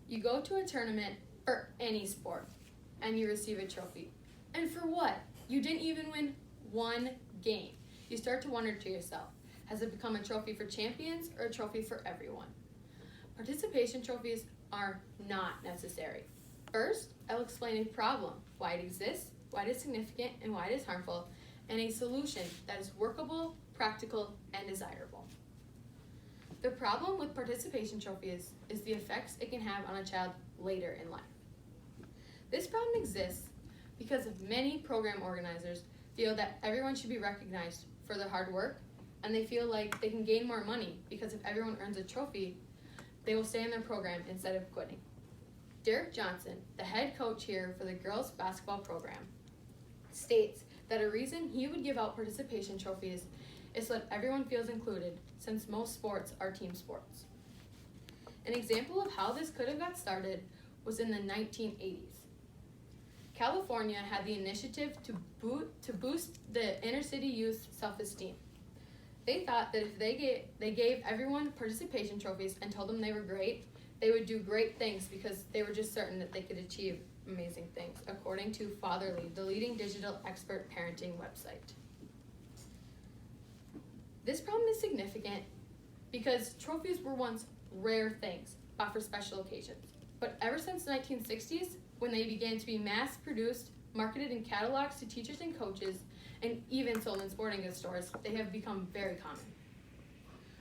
You go to a tournament for any sport, and you receive a trophy. And for what? You didn't even win one game. You start to wonder to yourself, has it become a trophy for champions or a trophy for everyone? Participation trophies are not necessary. First, I'll explain a problem, why it exists, why it is significant, and why it is harmful, and a solution that is workable, practical, and desirable. The problem with participation trophies is the effects it can have on a child later in life. This problem exists because many program organizers feel that everyone should be recognized for their hard work, and they feel like they can gain more money because if everyone earns a trophy, they will stay in their program instead of quitting. Derek Johnson, the head coach here for the girls basketball program, states that a reason he would give out participation trophies is so that everyone feels included, since most sports are team sports. An example of how this could have got started was in the 1980s. California had the initiative to boost the inner city youth's self-esteem. They thought that if they gave everyone participation trophies and told them they were great, they would do great things because they were just certain that they could achieve amazing things, according to Fatherly, the leading digital expert parenting website. This problem is significant because trophies were once rare things bought for special occasions. But ever since the 1960s, when they began to be mass-produced, marketed in catalogs to teachers and coaches, and even sold in sporting goods stores, they have become very common.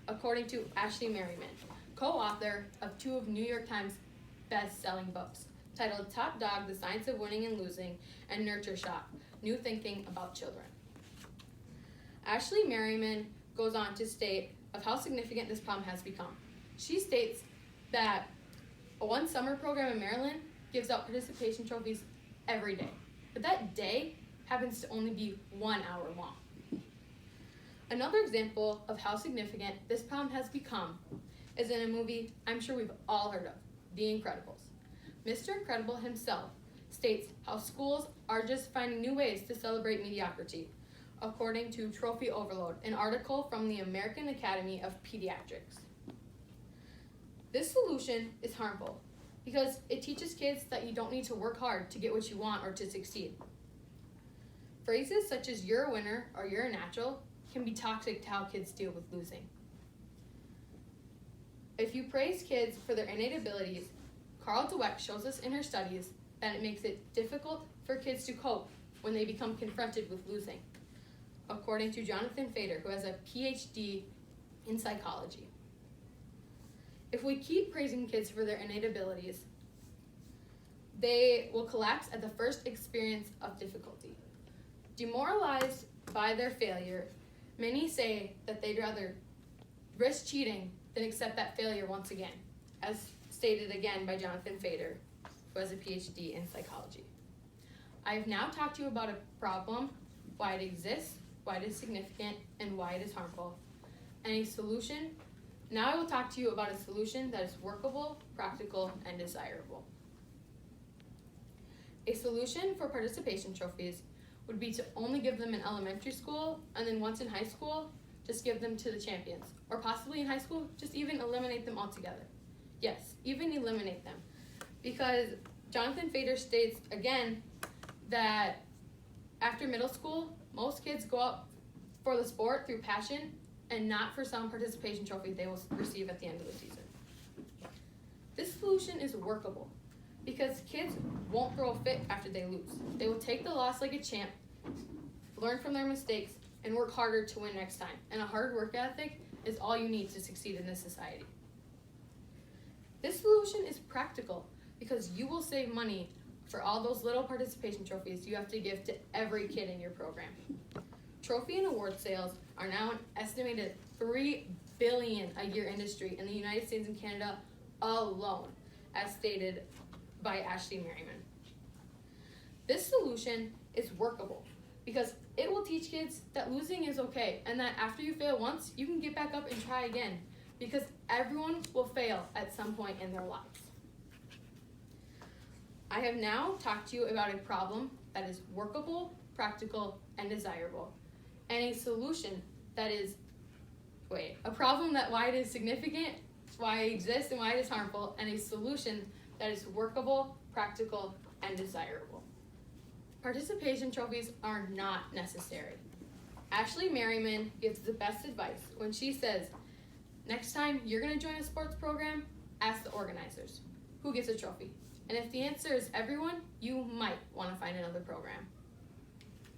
According to Ashley Merriman, co-author of 2 of New York Times best-selling books, titled Top Dog, The Science of Winning and Losing, and Nurture Shock, New Thinking About Children. Ashley Merriman goes on to state of how significant this problem has become. She states that one summer program in Maryland gives out participation trophies every day, but that day happens to only be 1 hour long. Another example of how significant this problem has become is in a movie I'm sure we've all heard of, The Incredibles. Mr. Incredible himself states how schools are just finding new ways to celebrate mediocrity, according to Trophy Overload, an article from the American Academy of Pediatrics. This solution is harmful because it teaches kids that you don't need to work hard to get what you want or to succeed. Phrases such as "you're a winner" or "you're a natural" can be toxic to how kids deal with losing. If you praise kids for their innate abilities, Carl Dweck shows us in her studies that it makes it difficult for kids to cope when they become confronted with losing, according to Jonathan Fader, who has a PhD in psychology. If we keep praising kids for their innate abilities, they will collapse at the first experience of difficulty. Demoralized by their failure, many say that they'd rather risk cheating than accept that failure once again, as stated again by Jonathan Fader, who has a PhD in psychology. I have now talked to you about a problem, why it exists, why it is significant, and why it is harmful, and a solution. Now I will talk to you about a solution that is workable, practical, and desirable. A solution for participation trophies would be to only give them in elementary school, and then once in high school, just give them to the champions. Or possibly in high school, just even eliminate them altogether. Yes, even eliminate them. Because Jonathan Fader states, again, that after middle school, most kids go out for the sport through passion and not for some participation trophy they will receive at the end of the season. This solution is workable because kids won't throw a fit after they lose. They will take the loss like a champ, learn from their mistakes, and work harder to win next time. And a hard work ethic is all you need to succeed in this society. This solution is practical because you will save money for all those little participation trophies you have to give to every kid in your program. Trophy and award sales are now an estimated $3 billion a year industry in the United States and Canada alone, as stated by Ashley Merriman. This solution is workable because it will teach kids that losing is okay and that after you fail once, you can get back up and try again because everyone will fail at some point in their lives. I have now talked to you about a problem that is workable, practical, and desirable, and a solution that is, a problem that why it is significant, why it exists, and why it is harmful, and a solution that is workable, practical, and desirable. Participation trophies are not necessary. Ashley Merriman gives the best advice when she says, next time you're going to join a sports program, ask the organizers, who gets a trophy? And if the answer is everyone, you might want to find another program.